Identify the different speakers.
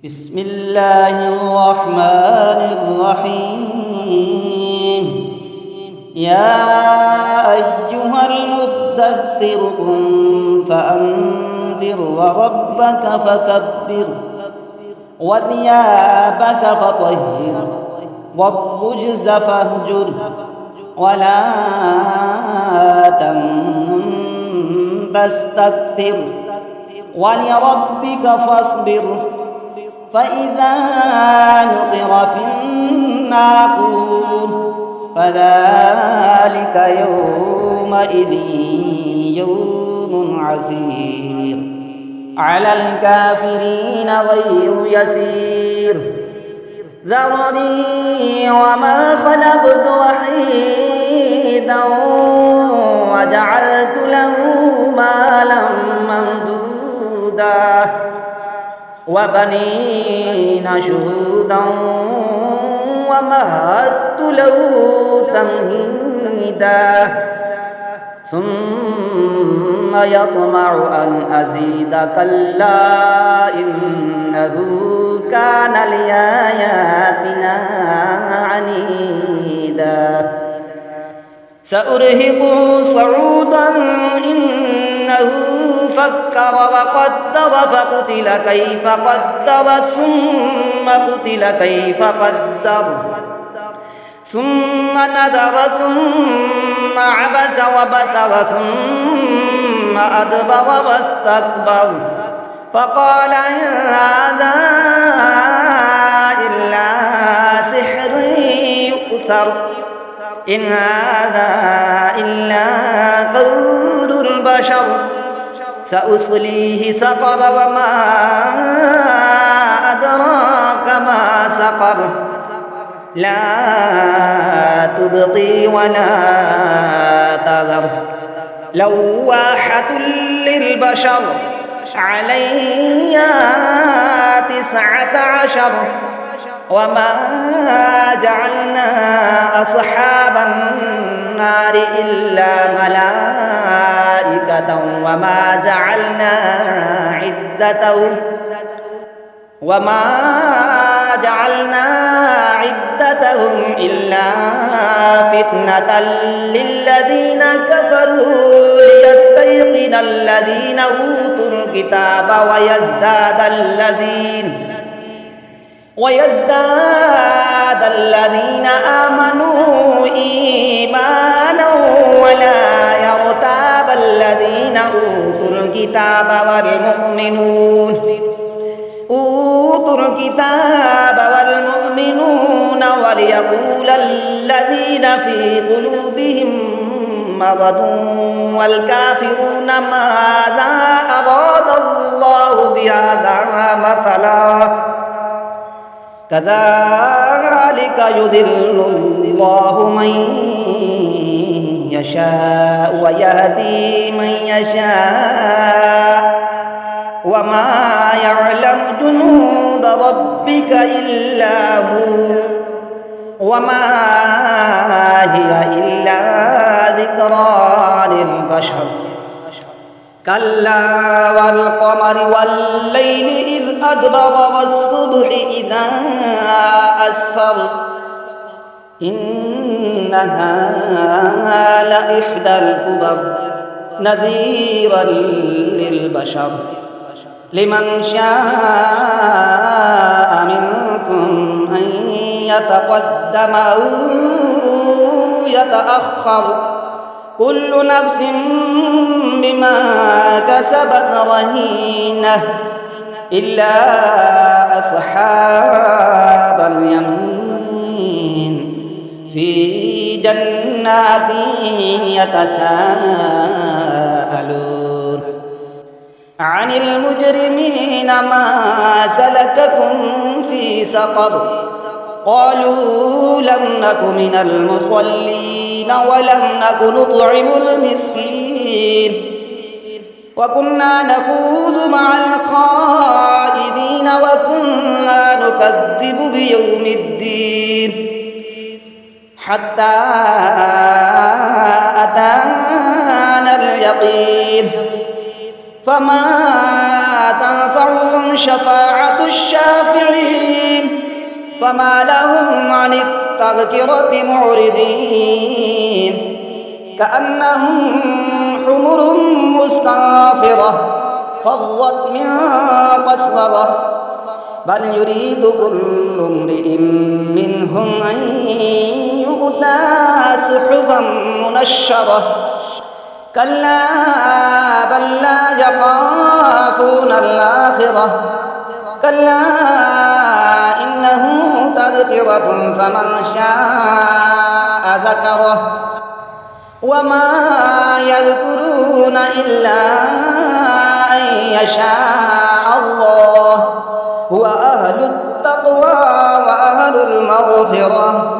Speaker 1: بسم الله الرحمن الرحيم يا أيها المدثر قم فأنذر وربك فكبر وثيابك فطهر والرجز فاهجر ولا تمنن تستكثر ولربك فاصبر فإذا نقر في الناقور فذلك يومئذ يوم عسير على الكافرين غير يسير ذرني وما خلقت وحيدا وجعلت له مالا ممدودا وبنين شهودا ومهدت له تمهيدا ثم يطمع أن أزيد كلا إنه كان لآياتنا عنيدا سأرهقه صعودا إنه فكر وقدر فقتل كيف قدر ثم قتل كيف قدر ثم نذر ثم عبس وبسر ثم أدبر واستكبر فقال إن هذا إلا سحر يؤثر إن هذا إلا قول البشر سأصليه سقر وما أدراك ما سقر لا تبقي ولا تذر لواحة للبشر عليها 19 وما جعلنا أصحاب النار إلا ملائكة وما جعلنا عدتهم إلا فتنة للذين كفروا ليستيقن الذين أوتوا الكتاب ويزداد الذين آمنوا إيمانا ولا يرتاب الذين أوتوا الكتاب والمؤمنون وليقول الذين في قلوبهم مرض والكافرون ماذا أراد الله بهذا مثلا كذلك يضل الله من يشاء ويهدي من يشاء وما يعلم جنود ربك إلا هو وما هي إلا ذكرى للبشر كلا والقمر والليل إذ أدبر والصبح إذا أسفر إنها لإحدى الكبر نذيرا للبشر لمن شاء منكم أن يتقدم أو يتأخر كل نفس بما كسبت رهينة إلا أصحاب اليمين في جنات يتساءلون عن المجرمين ما سلككم في سقر قالوا لم نك من المصلين ولم نك نطعم المسكين وكنا نخوض مع الخائضين وكنا نكذب بيوم الدين حتى أتانا اليقين فما تنفعهم شفاعة الشافعين فما لهم عن التذكرة معرضين كأنهم حمر مستنفرة فرت من قسورة بل يريد كل امرئ منهم أن يؤتى صحفا منشرة كلا بل لا يخافون الآخرة كلا إنه تذكرة فمن شاء ذكره وما يذكرون إلا أن يشاء الله هو أهل التقوى وأهل المغفرة